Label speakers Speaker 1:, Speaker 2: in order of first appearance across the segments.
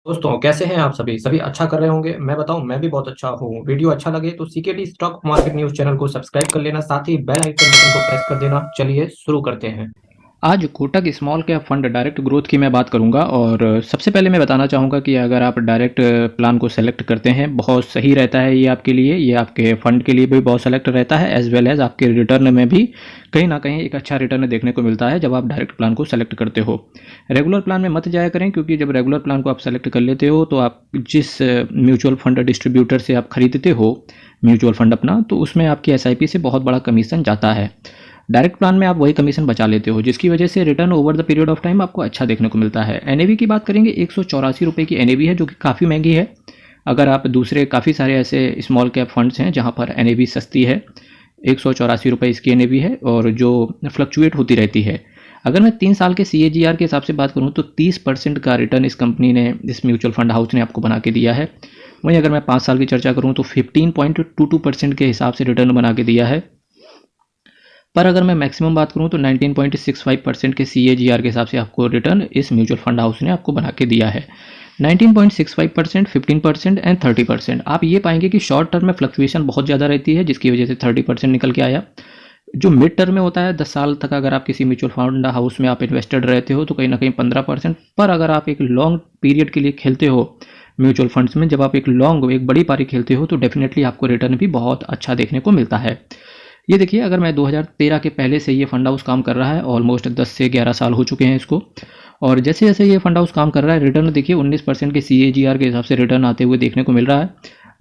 Speaker 1: दोस्तों कैसे हैं आप सभी सभी अच्छा कर रहे होंगे। मैं बताऊं, मैं भी बहुत अच्छा हूँ। वीडियो अच्छा लगे तो CKD stock market news channel को सब्सक्राइब कर लेना, साथ ही बेल आइकन बटन को प्रेस कर देना। चलिए शुरू करते हैं।
Speaker 2: आज Kotak small cap fund direct growth की मैं बात करूंगा। और सबसे पहले मैं बताना चाहूँगा कि अगर आप डायरेक्ट प्लान को सेलेक्ट करते हैं, बहुत सही रहता है ये आपके लिए, ये आपके फंड के लिए भी बहुत सेलेक्ट रहता है, एज वेल एज आपके रिटर्न में भी कहीं ना कहीं एक अच्छा रिटर्न देखने को मिलता है जब आप डायरेक्ट प्लान को सेलेक्ट करते हो। रेगुलर प्लान में मत जाया करें, क्योंकि जब रेगुलर प्लान को आप सेलेक्ट कर लेते हो तो आप जिस म्यूचुअल फंड डिस्ट्रीब्यूटर से आप खरीदते हो म्यूचुअल फंड अपना, तो उसमें आपकी एसआईपी से बहुत बड़ा कमीशन जाता है। डायरेक्ट प्लान में आप वही कमीशन बचा लेते हो, जिसकी वजह से return over the period of time आपको अच्छा देखने को मिलता है। एनएवी की बात करेंगे, 184 रुपये की एनएवी है, जो कि काफ़ी महंगी है। अगर आप दूसरे काफ़ी सारे ऐसे स्मॉल कैप फंड्स हैं जहाँ पर एनएवी सस्ती है, 184 रुपये इसकी एनएवी है, और जो फ्लक्चुएट होती रहती है। अगर मैं 3 साल के सीएजीआर के हिसाब से बात करूँ तो 30% का रिटर्न इस कंपनी ने, इस म्यूचुअल फंड हाउस ने आपको बना के दिया है। वहीं अगर मैं 5 साल की चर्चा करूँ तो 15.22% के हिसाब से रिटर्न बना के दिया है। पर अगर मैं मैक्सिमम बात करूं तो 19.65% के सीएजीआर के हिसाब से आपको रिटर्न इस म्यूचुअल फंड हाउस ने आपको बना के दिया है। 19.65%, 15% एंड 30%। आप ये पाएंगे कि शॉर्ट टर्म में फ्लक्चुएशन बहुत ज़्यादा रहती है, जिसकी वजह से 30% निकल के आया। जो मिड टर्म में होता है, 10 साल तक अगर आप किसी म्यूचुअल फंड हाउस में आप इन्वेस्टेड रहते हो तो कहीं ना कहीं 15%। पर अगर आप एक लॉन्ग पीरियड के लिए खेलते हो म्यूचुअल फंड्स में, जब आप एक बड़ी पारी खेलते हो, तो डेफिनेटली आपको रिटर्न भी बहुत अच्छा देखने को मिलता है। ये देखिए, अगर मैं 2013 के पहले से ये फंड हाउस काम कर रहा है, ऑलमोस्ट 10 से 11 साल हो चुके हैं इसको। और जैसे जैसे ये फंड हाउस काम कर रहा है, रिटर्न देखिए 19% के सीएजीआर के हिसाब से रिटर्न आते हुए देखने को मिल रहा है।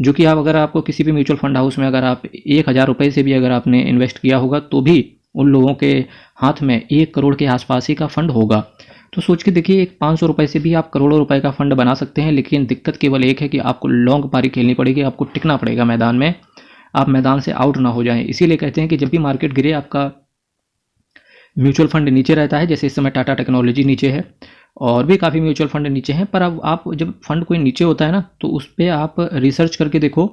Speaker 2: जो कि आप, अगर आपको किसी भी म्यूचुअल फंड हाउस में अगर आप 1,000 रुपये से भी अगर आपने इन्वेस्ट किया होगा, तो भी उन लोगों के हाथ में 1 करोड़ के आसपास ही का फंड होगा। तो सोच के देखिए, एक 500 रुपये से भी आप करोड़ों रुपए का फंड बना सकते हैं। लेकिन दिक्कत केवल एक है कि आपको लॉन्ग पारी खेलनी पड़ेगी, आपको टिकना पड़ेगा मैदान में, आप मैदान से आउट ना हो जाएं। इसीलिए कहते हैं कि जब भी मार्केट गिरे, आपका म्यूचुअल फंड नीचे रहता है। जैसे इस समय टाटा टेक्नोलॉजी नीचे है, और भी काफ़ी म्यूचुअल फंड नीचे हैं। पर अब आप, जब फंड कोई नीचे होता है ना, तो उस पर आप रिसर्च करके देखो,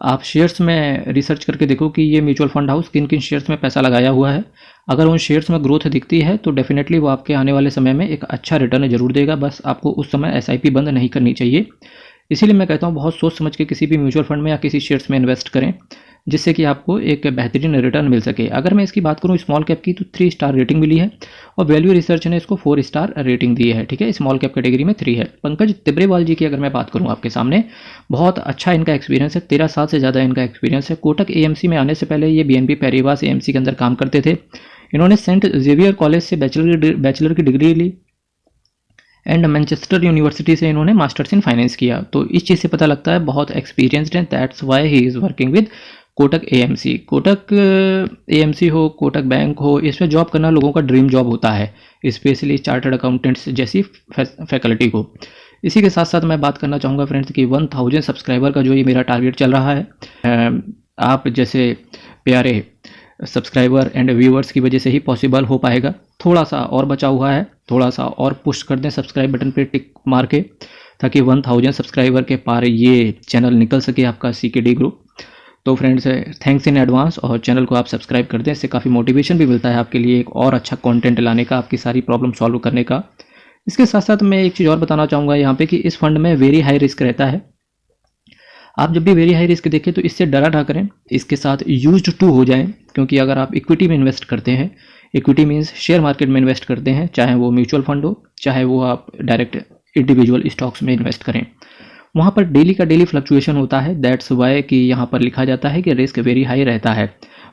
Speaker 2: आप शेयर्स में रिसर्च करके देखो कि ये म्यूचुअल फंड हाउस किन किन शेयर्स में पैसा लगाया हुआ है। अगर उन शेयर्स में ग्रोथ दिखती है तो डेफिनेटली वो आपके आने वाले समय में एक अच्छा रिटर्न जरूर देगा। बस आपको उस समय एसआईपी बंद नहीं करनी चाहिए। इसीलिए मैं कहता हूँ, बहुत सोच समझ के किसी भी म्यूचुअल फंड में या किसी शेयर्स में इन्वेस्ट करें, जिससे कि आपको एक बेहतरीन रिटर्न मिल सके। अगर मैं इसकी बात करूँ स्मॉल कैप की, तो 3 स्टार रेटिंग मिली है, और वैल्यू रिसर्च ने इसको 4 स्टार रेटिंग दी है। ठीक है, स्मॉल कैप कैटेगरी में 3 है। पंकज तिब्रेवाल जी की अगर मैं बात करूँ आपके सामने, बहुत अच्छा इनका एक्सपीरियंस है, 13 साल से ज़्यादा इनका एक्सपीरियंस है। कोटक एएमसी में आने से पहले ये बीएनपी पैरीवास एएमसी के अंदर काम करते थे। इन्होंने सेंट जेवियर कॉलेज से बैचलर की डिग्री ली, एंड मैनचेस्टर यूनिवर्सिटी से इन्होंने मास्टर्स इन फाइनेंस किया। तो इस चीज़ से पता लगता है बहुत एक्सपीरियंसड है। That's why he is working with Kotak AMC. Kotak AMC हो, कोटक बैंक हो, इसमें जॉब करना लोगों का ड्रीम जॉब होता है, स्पेशली चार्टर्ड अकाउंटेंट्स जैसी फैकल्टी को। इसी के साथ साथ मैं बात करना चाहूँगा फ्रेंड्स कि 1000 सब्सक्राइबर का जो ये मेरा टारगेट चल रहा है, आप जैसे प्यारे सब्सक्राइबर एंड व्यूअर्स की वजह से ही पॉसिबल हो पाएगा। थोड़ा सा और बचा हुआ है, थोड़ा सा और पुश कर दें सब्सक्राइब बटन पे टिक मार के, ताकि 1000 सब्सक्राइबर के पार ये चैनल निकल सके आपका सीकेडी ग्रुप। तो फ्रेंड्स, थैंक्स इन एडवांस, और चैनल को आप सब्सक्राइब कर दें। इससे काफ़ी मोटिवेशन भी मिलता है आपके लिए एक और अच्छा कंटेंट लाने का, आपकी सारी प्रॉब्लम सॉल्व करने का। इसके साथ साथ मैं एक चीज़ और बताना चाहूँगा यहाँ पे कि इस फंड में वेरी हाई रिस्क रहता है। आप जब भी वेरी हाई रिस्क देखें तो इससे डरा ना करें, इसके साथ यूज्ड टू हो जाएं। क्योंकि अगर आप इक्विटी में इन्वेस्ट करते हैं, इक्विटी मीन्स शेयर मार्केट में इन्वेस्ट करते हैं, चाहे वो म्यूचुअल फंड हो, चाहे वो आप डायरेक्ट इंडिविजुअल स्टॉक्स में इन्वेस्ट करें, वहाँ पर डेली का डेली फ्लक्चुएशन होता है। दैट्स वाई कि यहाँ पर लिखा जाता है कि रिस्क वेरी हाई रहता है।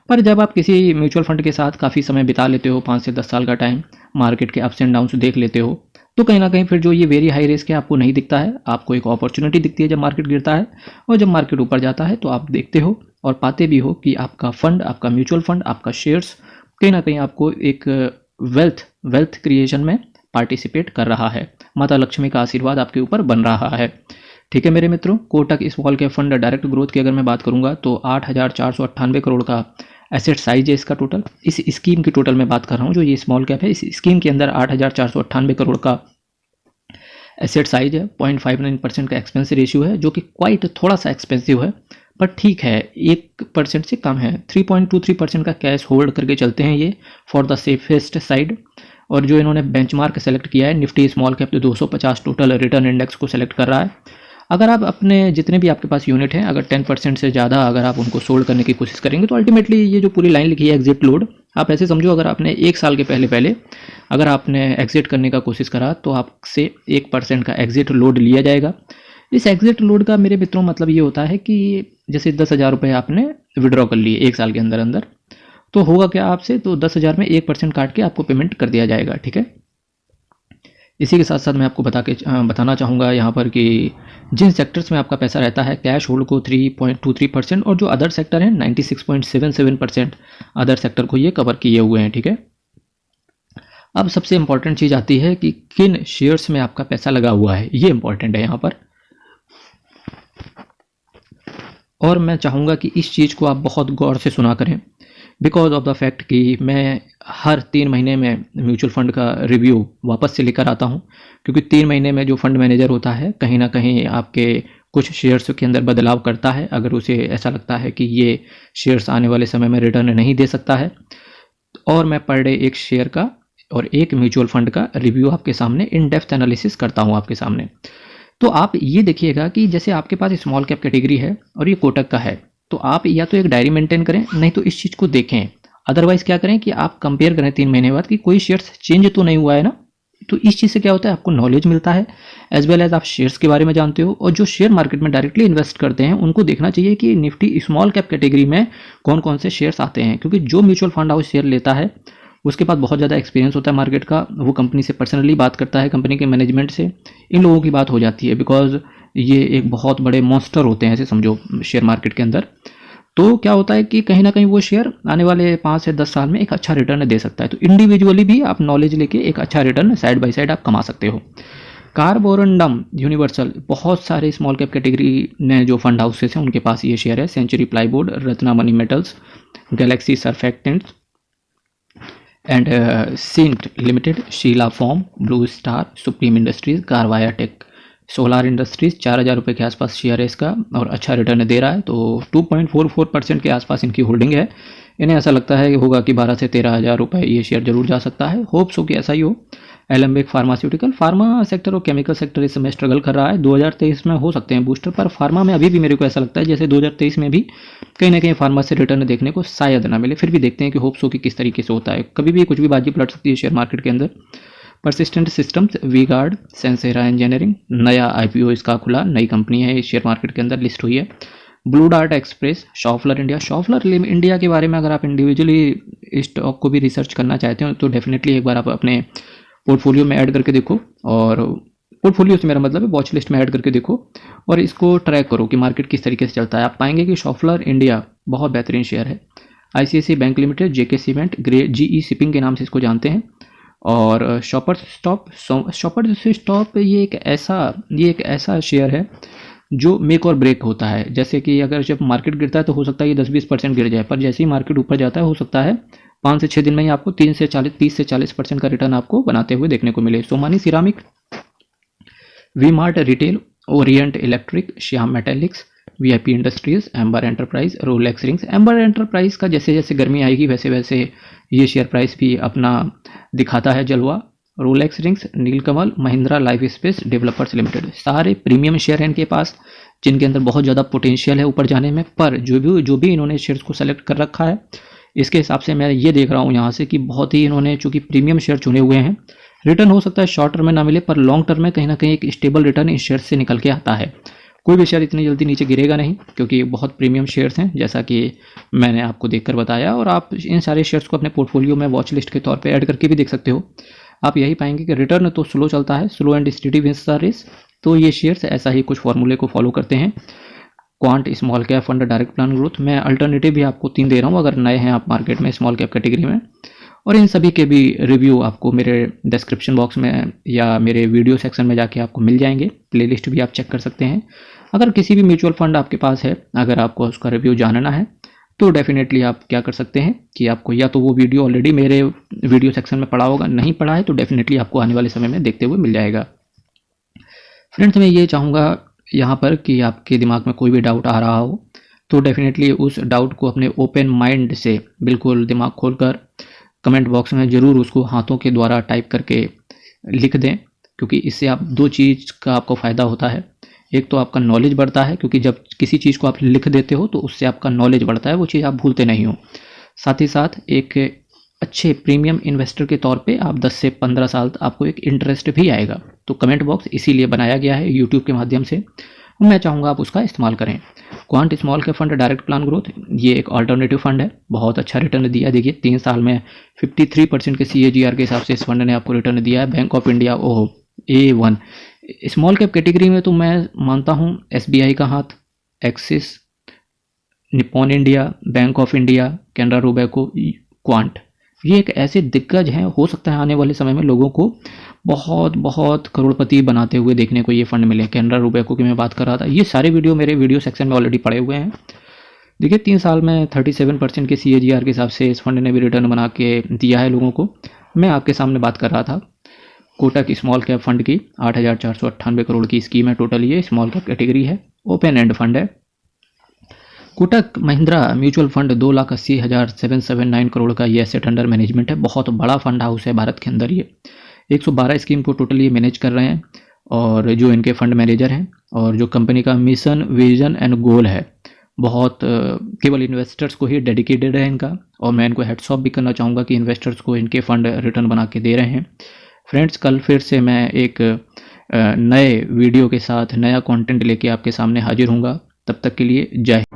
Speaker 2: पर जब आप किसी म्यूचुअल फंड के साथ काफ़ी समय बिता लेते हो, 5 से 10 साल का टाइम, मार्केट के अप्स एंड डाउन्स देख लेते हो, तो कहीं ना कहीं फिर जो ये वेरी हाई रिस्क है आपको नहीं दिखता है। आपको एक अपॉर्चुनिटी दिखती है जब मार्केट गिरता है, और जब मार्केट ऊपर जाता है तो आप देखते हो और पाते भी हो कि आपका फंड, आपका म्यूचुअल फंड, आपका शेयर्स कहीं ना कहीं आपको एक वेल्थ क्रिएशन में पार्टिसिपेट कर रहा है। माता लक्ष्मी का आशीर्वाद आपके ऊपर बन रहा है। ठीक है मेरे मित्रों, Kotak small cap fund direct growth की अगर मैं बात करूंगा तो 8,498 करोड़ का एसेट साइज है इसका टोटल। इस स्कीम की टोटल मैं बात कर रहा हूँ, जो ये स्मॉल कैप है, इस स्कीम के अंदर 8,498 करोड़ का एसेट साइज है। 0.59% का एक्सपेंस रेशियो है, जो कि क्वाइट थोड़ा सा एक्सपेंसिव है, पर ठीक है, 1% से कम है। 3.23% का कैश होल्ड करके चलते हैं ये, फॉर द सेफेस्ट साइड। और जो इन्होंने बेंचमार्क सेलेक्ट किया है निफ्टी स्मॉल कैप, तो 250 टोटल रिटर्न इंडेक्स को सेलेक्ट कर रहा है। अगर आप अपने जितने भी आपके पास यूनिट हैं, अगर 10% से ज़्यादा अगर आप उनको सोल्ड करने की कोशिश करेंगे तो अल्टीमेटली ये जो पूरी लाइन लिखी है एग्जिट लोड, आप ऐसे समझो अगर आपने 1 साल के पहले अगर आपने एग्जिट करने का कोशिश करा तो आपसे 1% का एग्जिट लोड लिया जाएगा। इस एग्जिट लोड का मेरे मित्रों मतलब ये होता है कि जैसे 10,000 रुपये आपने विड्रॉ कर लिए 1 साल के अंदर अंदर, तो होगा क्या आपसे, तो 10,000 में 1% काट के आपको पेमेंट कर दिया जाएगा। ठीक है, इसी के साथ साथ मैं आपको बताना चाहूँगा यहाँ पर कि जिन सेक्टर्स में आपका पैसा रहता है, कैश होल्ड को 3.23% और जो अदर सेक्टर है 96.77% अदर सेक्टर को ये कवर किए हुए हैं। ठीक है, अब सबसे इंपॉर्टेंट चीज़ आती है कि किन शेयर्स में आपका पैसा लगा हुआ है, ये इंपॉर्टेंट है यहाँ पर। और मैं चाहूँगा कि इस चीज़ को आप बहुत गौर से सुना करें, बिकॉज ऑफ द फैक्ट कि मैं हर 3 महीने में म्यूचुअल फंड का रिव्यू वापस से लेकर आता हूं, क्योंकि 3 महीने में जो फंड मैनेजर होता है कहीं ना कहीं आपके कुछ शेयर्स के अंदर बदलाव करता है। अगर उसे ऐसा लगता है कि ये शेयर्स आने वाले समय में रिटर्न नहीं दे सकता है, और मैं पर डे एक शेयर का और एक म्यूचुअल फंड का रिव्यू आपके सामने इन डेप्थ एनालिसिस करता हूँ आपके सामने। तो आप ये देखिएगा कि जैसे आपके पास स्मॉल कैप कैटेगरी है और ये कोटक का है, तो आप या तो एक डायरी मेंटेन करें, नहीं तो इस चीज़ को देखें। अदरवाइज क्या करें कि आप कंपेयर करें 3 महीने बाद कि कोई शेयर्स चेंज तो नहीं हुआ है ना। तो इस चीज़ से क्या होता है, आपको नॉलेज मिलता है, एज वेल एज आप शेयर्स के बारे में जानते हो। और जो शेयर मार्केट में डायरेक्टली इन्वेस्ट करते हैं उनको देखना चाहिए कि निफ्टी स्मॉल कैप कैटेगरी में कौन कौन से शेयर्स आते हैं, क्योंकि जो म्यूचुअल फंड हाउस शेयर लेता है उसके पास बहुत ज़्यादा एक्सपीरियंस होता है मार्केट का, वो कंपनी से पर्सनली बात करता है, कंपनी के मैनेजमेंट से इन लोगों की बात हो जाती है, बिकॉज ये एक बहुत बड़े मॉन्स्टर होते हैं ऐसे समझो शेयर मार्केट के अंदर। तो क्या होता है कि कहीं ना कहीं वो शेयर आने वाले 5 से 10 साल में एक अच्छा रिटर्न दे सकता है। तो इंडिविजुअली भी आप नॉलेज लेके एक अच्छा रिटर्न साइड बाय साइड आप कमा सकते हो। कार्बोरंडम यूनिवर्सल, बहुत सारे स्मॉल कैप कैटेगरी में जो फंड हाउसेस हैं उनके पास ये शेयर है। Century plyboard, Ratnamani metals, galaxy surfactants and सिंट limited, Sheela foam, blue star, supreme industries, कारवाया टेक, सोलार इंडस्ट्रीज 4,000 रुपये के आसपास शेयर है इसका और अच्छा रिटर्न दे रहा है। तो 2.44% के आसपास इनकी होल्डिंग है। इन्हें ऐसा लगता है कि होगा कि 12 से 13,000 रुपये ये शेयर जरूर जा सकता है। होप्स हो कि ऐसा ही हो। एलेम्बिक फार्मास्यूटिकल, फार्मा सेक्टर और केमिकल सेक्टर इस समय स्ट्रगल कर रहा है। 2023 में हो सकते हैं बूस्टर, पर फार्मा में अभी भी मेरे को ऐसा लगता है जैसे 2023 में भी कहीं ना कहीं फार्मा से रिटर्न देखने को शायद ना मिले। फिर भी देखते हैं कि होप्स हो कि किस तरीके से होता है। कभी भी कुछ भी बाजी पलट सकती है शेयर मार्केट के अंदर। Persistent systems, V guard, Sensera engineering, नया आईपीओ इसका खुला, नई कंपनी है, इस शेयर मार्केट के अंदर लिस्ट हुई है। Blue dart express, Schaeffler India. Schaeffler India के बारे में अगर आप इंडिविजुअली स्टॉक को भी रिसर्च करना चाहते हो तो डेफिनेटली एक बार आप अपने पोर्टफोलियो में ऐड करके देखो, और पोर्टफोलियो से मेरा मतलब है वॉच लिस्ट में ऐड करके देखो और इसको ट्रैक करो कि मार्केट किस तरीके से चलता है। आप पाएंगे कि शॉफलर इंडिया बहुत बेहतरीन शेयर है। आईसीआईसीआई बैंक लिमिटेड, जेके सीमेंट, ग्रे जीई शिपिंग के नाम से इसको जानते हैं। और शॉपर्स स्टॉप ये एक ऐसा शेयर है जो मेक और ब्रेक होता है। जैसे कि अगर जब मार्केट गिरता है तो हो सकता है ये 10-20% गिर जाए, पर जैसे ही मार्केट ऊपर जाता है हो सकता है 5 से 6 दिन में ही आपको 30 से 40% का रिटर्न आपको बनाते हुए देखने को मिले। Somany ceramic, V mart retail, orient electric, Shyam metallics, VIP industries, Amber enterprise, Rolex rings. Amber enterprise का जैसे जैसे गर्मी आएगी वैसे वैसे ये शेयर प्राइस भी अपना दिखाता है जलवा। Rolex rings, Nilkamal, Mahindra life space developers limited, सारे प्रीमियम शेयर हैं इनके पास जिनके अंदर बहुत ज़्यादा पोटेंशियल है ऊपर जाने में। पर जो भी इन्होंने शेयर्स को सेलेक्ट कर रखा है इसके हिसाब से मैं ये देख रहा हूँ यहाँ से कि बहुत ही इन्होंने चूंकि प्रीमियम शेयर चुने हुए हैं, रिटर्न हो सकता है शॉर्ट टर्म में ना मिले पर लॉन्ग टर्म में कहीं ना कहीं एक स्टेबल रिटर्न इस शेयर से निकल के आता है। कोई भी शेयर इतनी जल्दी नीचे गिरेगा नहीं क्योंकि बहुत प्रीमियम शेयर्स हैं जैसा कि मैंने आपको देखकर बताया। और आप इन सारे शेयर्स को अपने पोर्टफोलियो में वॉच लिस्ट के तौर पे ऐड करके भी देख सकते हो। आप यही पाएंगे कि रिटर्न तो स्लो चलता है, slow and steady wins the race. तो ये शेयर्स ऐसा ही कुछ फॉर्मूले को फॉलो करते हैं। Quant small cap fund direct plan growth, मैं अल्टरनेटिव भी आपको 3 दे रहा हूँ अगर नए हैं आप मार्केट में स्मॉल कैप कैटेगरी में। और इन सभी के भी रिव्यू आपको मेरे डिस्क्रिप्शन बॉक्स में या मेरे वीडियो सेक्शन में जाके आपको मिल जाएंगे। प्लेलिस्ट भी आप चेक कर सकते हैं। अगर किसी भी म्यूचुअल फंड आपके पास है, अगर आपको उसका रिव्यू जानना है तो डेफिनेटली आप क्या कर सकते हैं कि आपको या तो वो वीडियो ऑलरेडी मेरे वीडियो सेक्शन में पड़ा होगा, नहीं पड़ा है तो डेफिनेटली आपको आने वाले समय में देखते हुए मिल जाएगा। फ्रेंड्स, मैं ये चाहूँगा यहाँ पर कि आपके दिमाग में कोई भी डाउट आ रहा हो तो डेफिनेटली उस डाउट को अपने ओपन माइंड से बिल्कुल दिमाग खोलकर कमेंट बॉक्स में ज़रूर उसको हाथों के द्वारा टाइप करके लिख दें, क्योंकि इससे आप दो चीज़ का आपको फ़ायदा होता है। एक तो आपका नॉलेज बढ़ता है, क्योंकि जब किसी चीज़ को आप लिख देते हो तो उससे आपका नॉलेज बढ़ता है, वो चीज़ आप भूलते नहीं हो। साथ ही साथ एक अच्छे प्रीमियम इन्वेस्टर के तौर पे आप 10 से 15 साल आपको एक इंटरेस्ट भी आएगा। तो कमेंट बॉक्स इसीलिए बनाया गया है यूट्यूब के माध्यम से, मैं चाहूँगा आप उसका इस्तेमाल करें। Quant small cap fund direct plan growth, ये एक अल्टरनेटिव फंड है, बहुत अच्छा रिटर्न दिया। देखिए 3 साल में 53% के CAGR के हिसाब से इस फंड ने आपको रिटर्न दिया है। Bank of India oh A1। Small cap category में तो मैं मानता हूँ SBI का हाथ, axis, Nippon India, bank of India, Canara Robeco, quant, ये एक ऐसे दिग्गज हैं। हो सकता है आने वाले समय में लोगों को बहुत बहुत करोड़पति बनाते हुए देखने को ये फंड मिले। कैनरा रोबेको की मैं बात कर रहा था, ये सारे वीडियो मेरे वीडियो सेक्शन में ऑलरेडी पड़े हुए हैं। देखिए 3 साल में 37% के CAGR के हिसाब से इस फंड ने भी रिटर्न बना के दिया है लोगों को। मैं आपके सामने बात कर रहा था कोटक स्मॉल कैप फंड की, 8,498 करोड़ की स्कीम है टोटल। ये स्मॉल कैप कैटेगरी है, ओपन एंड फंड है। कोटक महिंद्रा म्यूचुअल फंड 2,80,779 करोड़ का ये एसेट अंडर मैनेजमेंट है। बहुत बड़ा फंड हाउस है भारत के अंदर। ये 112 स्कीम को टोटली मैनेज कर रहे हैं, और जो इनके फंड मैनेजर हैं, और जो कंपनी का मिशन, विजन एंड गोल है, बहुत केवल इन्वेस्टर्स को ही डेडिकेटेड है इनका। और मैं इनको हेड्स ऑफ भी करना चाहूँगा कि इन्वेस्टर्स को इनके फंड रिटर्न बना के दे रहे हैं। फ्रेंड्स, कल फिर से मैं एक नए वीडियो के साथ नया कंटेंट लेके आपके सामने हाजिर हूँगा। तब तक के लिए जय हिंद।